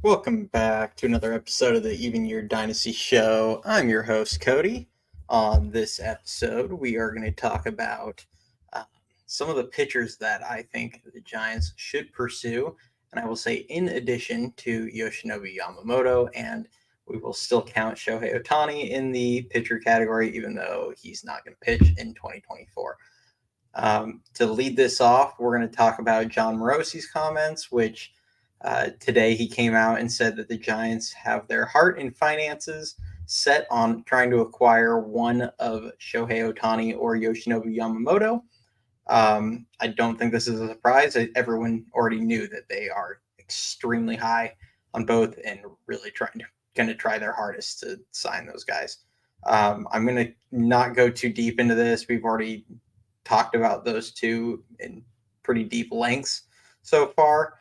Welcome back to another episode of the Even Year Dynasty Show. I'm your host, Cody. On this episode, we are going to talk about uh, some of the pitchers that I think the Giants should pursue. And I will say, in addition to Yoshinobu Yamamoto, and we will still count Shohei Ohtani in the pitcher category, even though he's not going to pitch in 2024. To lead this off, we're going to talk about John Morosi's comments, which today he came out and said that the Giants have their heart and finances set on trying to acquire one of Shohei Ohtani or Yoshinobu Yamamoto. I don't think this is a surprise. Everyone already knew that they are extremely high on both and really going to try their hardest to sign those guys. I'm going to not go too deep into this. We've already talked about those two in pretty deep lengths so far.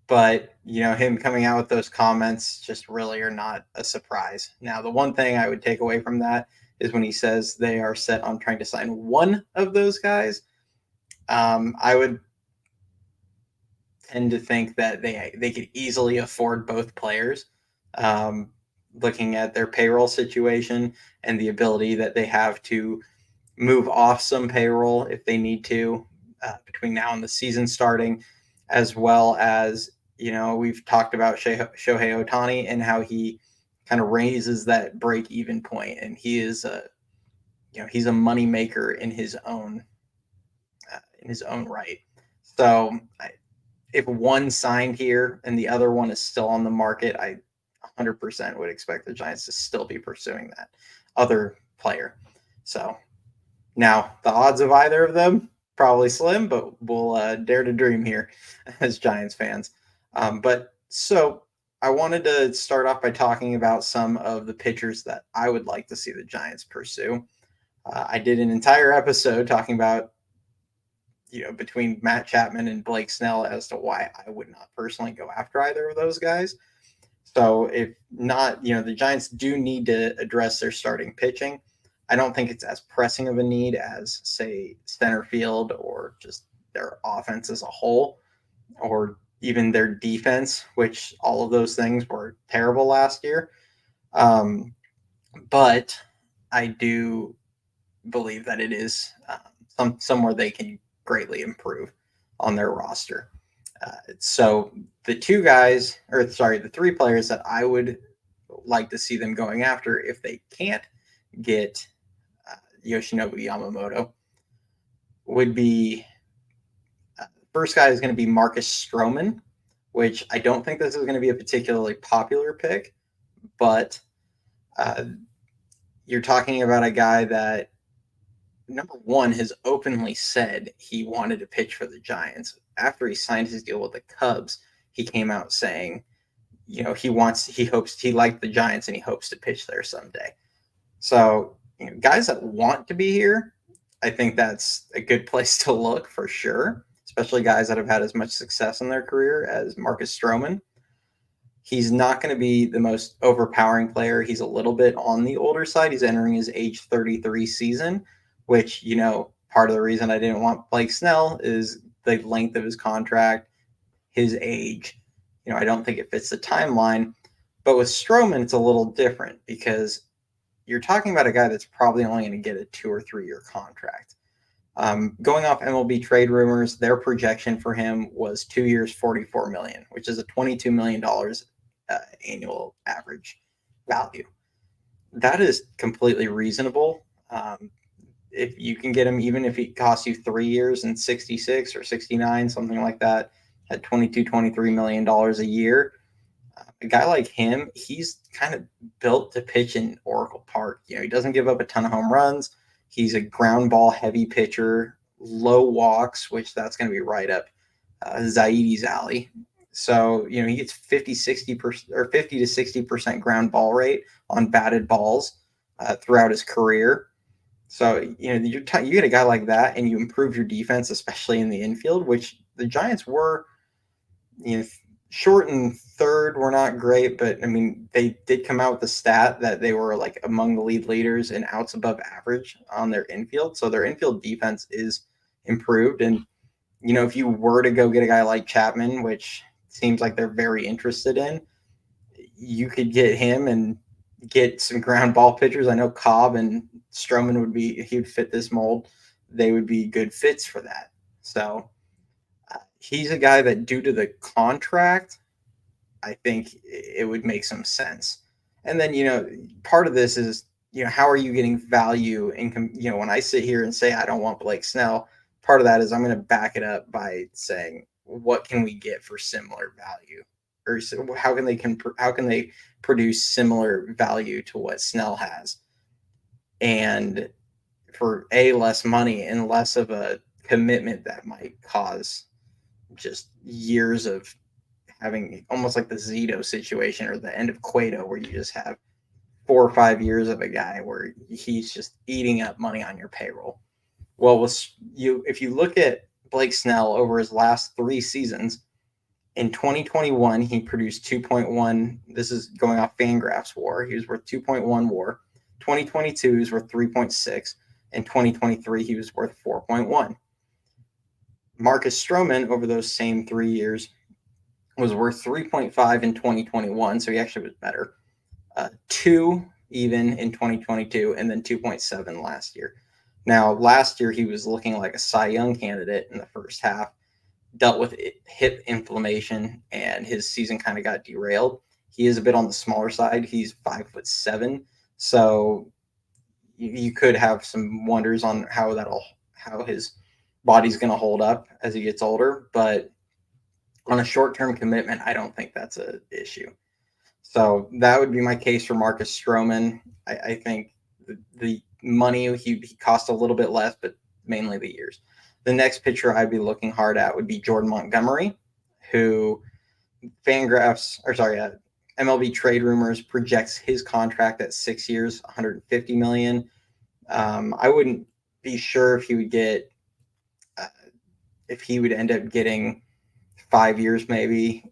But, him coming out with those comments just really are not a surprise. Now, the one thing I would take away from that is when he says they are set on trying to sign one of those guys. I would tend to think that they could easily afford both players. Looking at their payroll situation and the ability that they have to move off some payroll if they need to between now and the season starting, as well as, we've talked about Shohei Ohtani and how he kind of raises that break-even point, and he is he's a money maker in his own right. So if one signed here and the other one is still on the market, I 100% would expect the Giants to still be pursuing that other player. So now the odds of either of them probably slim, but we'll dare to dream here as Giants fans. But I wanted to start off by talking about some of the pitchers that I would like to see the Giants pursue. I did an entire episode talking about, between Matt Chapman and Blake Snell as to why I would not personally go after either of those guys. So if not, the Giants do need to address their starting pitching. I don't think it's as pressing of a need as, say, center field or just their offense as a whole, or even their defense, which all of those things were terrible last year. But I do believe that it is somewhere they can greatly improve on their roster. So the three players that I would like to see them going after if they can't get Yoshinobu Yamamoto would be first guy is going to be Marcus Stroman, which I don't think this is going to be a particularly popular pick, but you're talking about a guy that, number one, has openly said he wanted to pitch for the Giants. After he signed his deal with the Cubs, he came out saying, he liked the Giants and he hopes to pitch there someday. So, guys that want to be here, I think that's a good place to look for sure, especially guys that have had as much success in their career as Marcus Stroman. He's not going to be the most overpowering player. He's a little bit on the older side. He's entering his age 33 season, which, part of the reason I didn't want Blake Snell is the length of his contract, his age. I don't think it fits the timeline. But with Stroman, it's a little different because you're talking about a guy that's probably only going to get a 2 or 3 year contract. Going off MLB trade rumors, their projection for him was 2 years, $44 million, which is a $22 million annual average value. That is completely reasonable. If you can get him, even if it costs you 3 years and 66 or 69, something like that, at $23 million a year, a guy like him, he's kind of built to pitch in Oracle Park. He doesn't give up a ton of home runs. He's a ground ball heavy pitcher, low walks, which that's going to be right up Zaidi's alley. So, he gets 50 to 60% ground ball rate on batted balls throughout his career. So, you get a guy like that and you improve your defense, especially in the infield, which the Giants were, short and third were not great, but they did come out with the stat that they were like among the lead leaders in outs above average on their infield. So their infield defense is improved. And, if you were to go get a guy like Chapman, which seems like they're very interested in. You could get him and get some ground ball pitchers. I know Cobb and Stroman he would fit this mold. They would be good fits for that. So he's a guy that, due to the contract, I think it would make some sense. And then, part of this is, how are you getting value in, when I sit here and say I don't want Blake Snell, part of that is I'm going to back it up by saying, what can we get for similar value? Or how can they produce similar value to what Snell has? And for less money and less of a commitment that might cause just years of having, almost like the Zito situation or the end of Cueto, where you just have 4 or 5 years of a guy where he's just eating up money on your payroll. Well, if you look at Blake Snell over his last 3 seasons, in 2021 he produced 2.1. This is going off Fangraphs WAR. He was worth 2.1 WAR. 2022 he was worth 3.6. In 2023 he was worth 4.1. Marcus Stroman over those same 3 years was worth 3.5 in 2021, so he actually was better. 2 even in 2022, and then 2.7 last year. Now, last year he was looking like a Cy Young candidate in the first half, dealt with hip inflammation, and his season kind of got derailed. He is a bit on the smaller side. He's 5'7", so you could have some wonders on how his body's going to hold up as he gets older. But on a short-term commitment, I don't think that's an issue. So that would be my case for Marcus Stroman. I think the money, he cost a little bit less, but mainly the years. The next pitcher I'd be looking hard at would be Jordan Montgomery, who MLB Trade Rumors projects his contract at 6 years, $150 million. I wouldn't be sure if he would end up getting 5 years, maybe.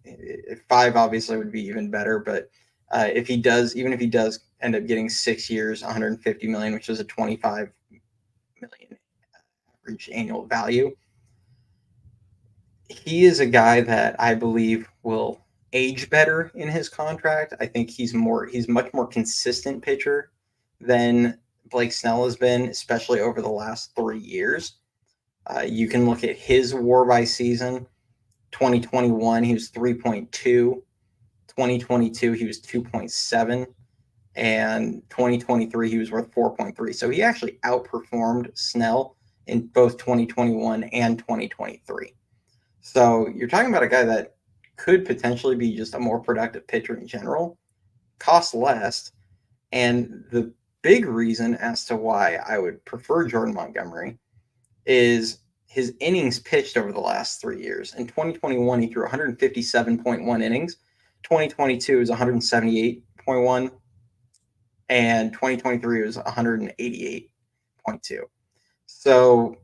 5 obviously would be even better, but if he does end up getting 6 years, $150 million, which is a $25 million average annual value, he is a guy that I believe will age better in his contract. I think he's much more consistent pitcher than Blake Snell has been, especially over the last 3 years. You can look at his WAR by season. 2021 he was 3.2. 2022 he was 2.7, and 2023 he was worth 4.3. So he actually outperformed Snell in both 2021 and 2023. So you're talking about a guy that could potentially be just a more productive pitcher in general, cost less. And the big reason as to why I would prefer Jordan Montgomery is his innings pitched over the last 3 years. In 2021, he threw 157.1 innings. 2022 was 178.1, and 2023 was 188.2. So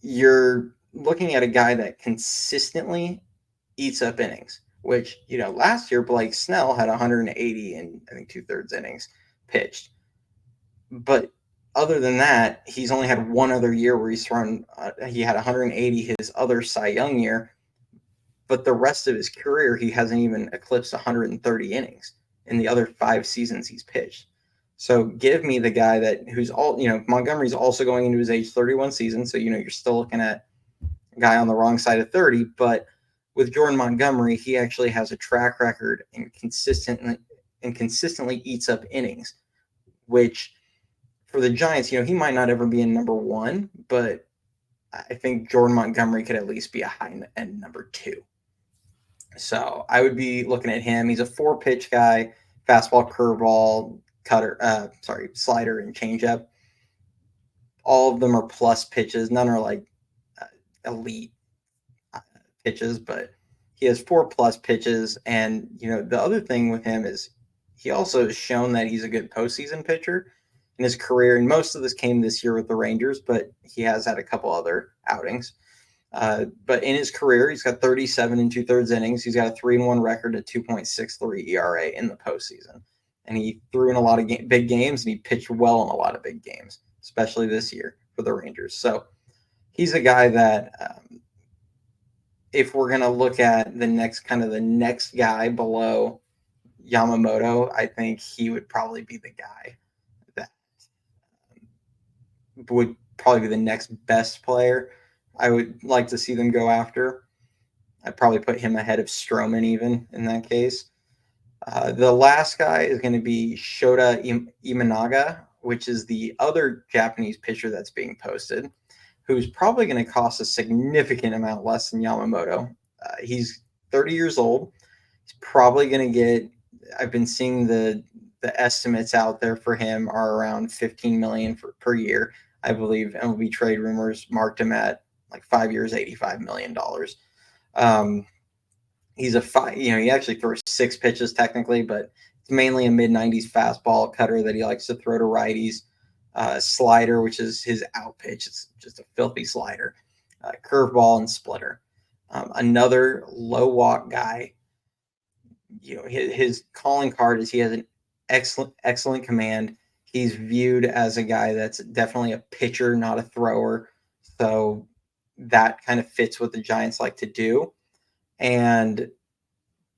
you're looking at a guy that consistently eats up innings, which, last year Blake Snell had 180 and I think 2/3 innings pitched. But other than that, he's only had one other year where he had 180 his other Cy Young year, but the rest of his career, he hasn't even eclipsed 130 innings in the other 5 seasons he's pitched. So give me the guy Montgomery's also going into his age 31 season. So, you're still looking at a guy on the wrong side of 30, but with Jordan Montgomery, he actually has a track record and consistently eats up innings, which for the Giants, he might not ever be in number 1, but I think Jordan Montgomery could at least be a high-end number 2. So I would be looking at him. He's a 4-pitch guy: fastball, curveball, slider, and changeup. All of them are plus pitches. None are like elite pitches, but he has 4 plus pitches. And the other thing with him is he also has shown that he's a good postseason pitcher in his career, and most of this came this year with the Rangers, but he has had a couple other outings. But in his career, he's got 37 and 2/3 innings. He's got a 3-1 record, a 2.63 ERA in the postseason. And he threw in a lot of big games, and he pitched well in a lot of big games, especially this year for the Rangers. So he's a guy that if we're gonna look at the next guy below Yamamoto, I think he would probably be the guy that would probably be the next best player I would like to see them go after. I'd probably put him ahead of Stroman even in that case. The last guy is going to be Shota Imanaga, which is the other Japanese pitcher that's being posted, who's probably going to cost a significant amount less than Yamamoto. He's 30 years old. He's probably going to get. I've been seeing the estimates out there for him are around 15 million per year. I believe MLB Trade Rumors marked him at like 5 years, $85 million. He's he actually throws 6 pitches technically, but it's mainly a mid-90s fastball cutter that he likes to throw to righties. Slider, which is his out pitch. It's just a filthy slider. Curveball and splitter. Another low walk guy. His calling card is he has an excellent command. He's viewed as a guy that's definitely a pitcher, not a thrower. So that kind of fits what the Giants like to do. And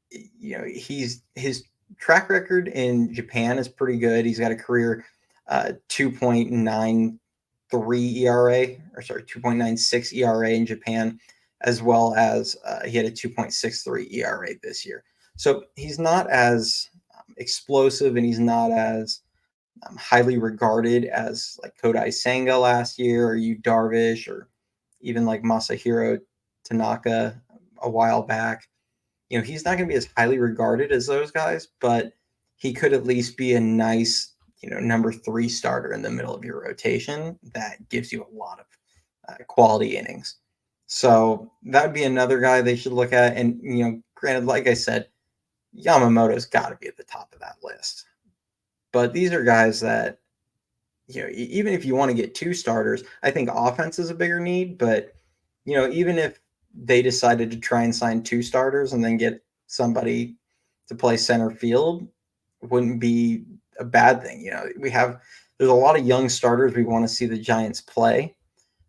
his track record in Japan is pretty good. He's got a career 2.93 ERA, or sorry, 2.96 ERA in Japan, as well as he had a 2.63 ERA this year. So he's not as explosive, and he's not as highly regarded as like Kodai Senga last year, or Yu Darvish, or even like Masahiro Tanaka a while back. He's not going to be as highly regarded as those guys, but he could at least be a nice, number 3 starter in the middle of your rotation that gives you a lot of quality innings. So that would be another guy they should look at. And, granted, like I said, Yamamoto's got to be at the top of that list. But these are guys that, even if you want to get 2 starters, I think offense is a bigger need. But, even if they decided to try and sign 2 starters and then get somebody to play center field, wouldn't be a bad thing. There's a lot of young starters we want to see the Giants play,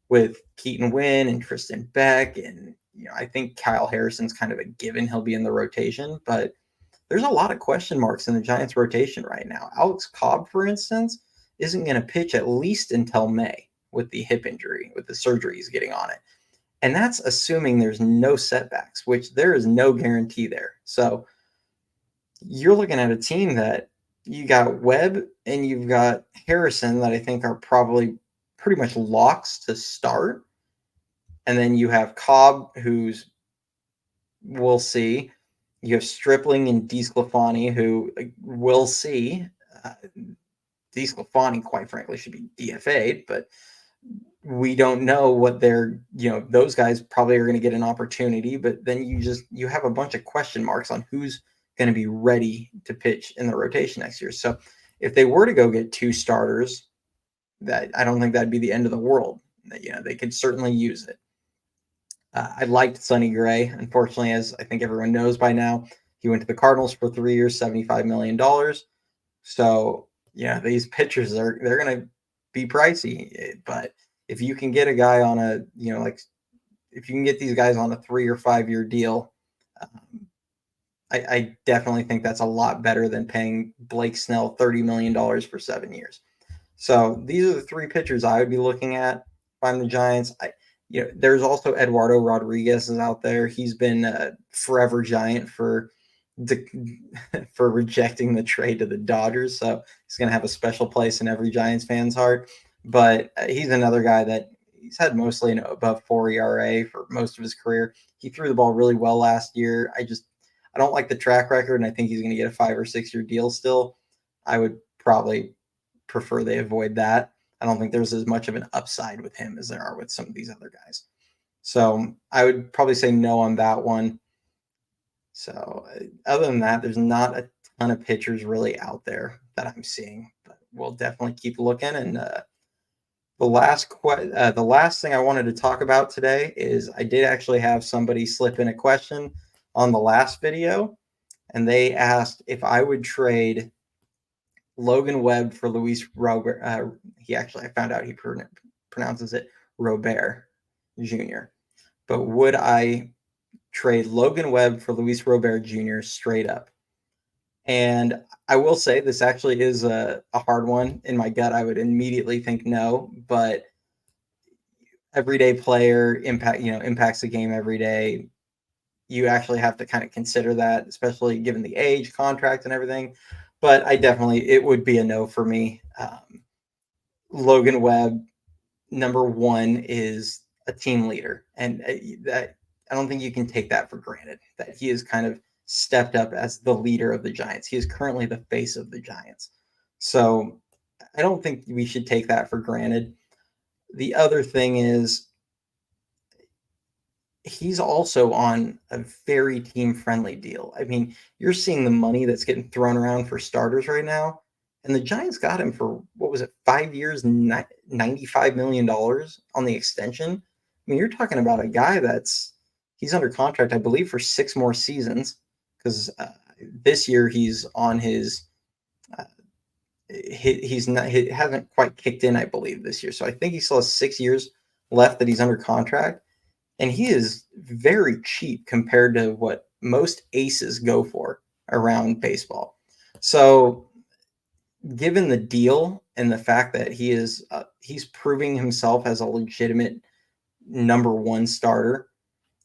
with Keaton Wynn and Tristan Beck. And, I think Kyle Harrison's kind of a given. He'll be in the rotation, but there's a lot of question marks in the Giants rotation right now. Alex Cobb, for instance, isn't going to pitch at least until May with the hip injury, with the surgery he's getting on it. And that's assuming there's no setbacks, which there is no guarantee there. So you're looking at a team that you got Webb and you've got Harrison that I think are probably pretty much locks to start. And then you have Cobb, who's, we'll see. You have Stripling and DeSclafani, who we'll see. DeSclafani, quite frankly, should be DFA'd, but we don't know what they're, those guys probably are going to get an opportunity, but then you have a bunch of question marks on who's going to be ready to pitch in the rotation next year. So if they were to go get 2 starters, that I don't think that'd be the end of the world. They could certainly use it. I liked Sonny Gray. Unfortunately, as I think everyone knows by now, he went to the Cardinals for 3 years, $75 million. So these pitchers they're going to be pricey, but if you can get a guy on if you can get these guys on a 3 or 5 year deal, I definitely think that's a lot better than paying Blake Snell $30 million for 7 years. So these are the 3 pitchers I would be looking at if I'm the Giants. There's also Eduardo Rodriguez is out there. He's been a forever Giant for rejecting the trade to the Dodgers. So he's going to have a special place in every Giants fan's heart. But he's another guy that he's had mostly an above 4 ERA for most of his career. He threw the ball really well last year. I don't like the track record, and I think he's going to get a 5 or 6 year deal still. I would probably prefer they avoid that. I don't think there's as much of an upside with him as there are with some of these other guys. So I would probably say no on that one. So other than that, there's not a ton of pitchers really out there that I'm seeing, but we'll definitely keep looking. And the last thing I wanted to talk about today is I did actually have somebody slip in a question on the last video, and they asked if I would trade Logan Webb for Luis Robert. I found out he pronounces it Robert Jr. But would I trade Logan Webb for Luis Robert Jr. straight up. And I will say this actually is a hard one. In my gut, I would immediately think no, but everyday player impacts the game every day. You actually have to kind of consider that, especially given the age, contract, and everything. But it would be a no for me. Logan Webb, number one, is a team leader, and that I don't think you can take that for granted. That he has kind of stepped up as the leader of the Giants. He is currently the face of the Giants, so I don't think we should take that for granted. The other thing is he's also on a very team friendly deal. I mean, you're seeing the money that's getting thrown around for starters right now. And the Giants got him for, what was it, 5 years, $95 million on the extension. I mean, you're talking about a guy he's under contract, I believe, for 6 more seasons, because this year he's on uh, he's not, he hasn't quite kicked in, I believe, this year. So I think he still has 6 years left that he's under contract, and he is very cheap compared to what most aces go for around baseball. So, given the deal and the fact that he's proving himself as a legitimate number one starter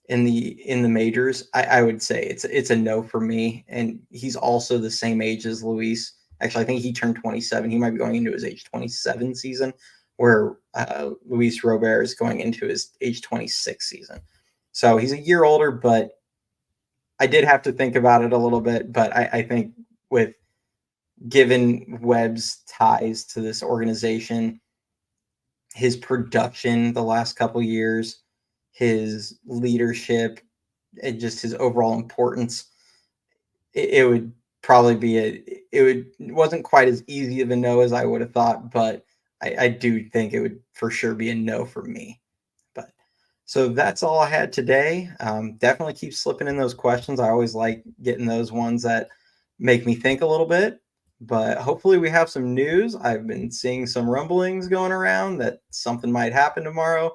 in the majors, I would say it's a no for me. And he's also the same age as Luis. Actually, I think he turned 27. He might be going into his age 27 season, where Luis Robert is going into his age 26 season. So he's a year older, but I did have to think about it a little bit. But I think with given Webb's ties to this organization, his production the last couple years, his leadership, and just his overall importance, it would probably be it wasn't quite as easy of a no as I would have thought, but I do think it would for sure be a no for me. But so that's all I had today. Definitely keep slipping in those questions. I always like getting those ones that make me think a little bit. But hopefully we have some news. I've been seeing some rumblings going around that something might happen tomorrow.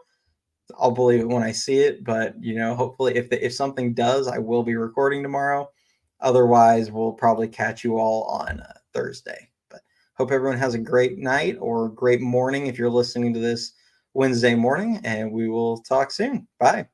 I'll believe it when I see it, but hopefully if something does, I will be recording tomorrow. Otherwise, we'll probably catch you all on Thursday. But hope everyone has a great night or great morning if you're listening to this Wednesday morning, and we will talk soon. Bye.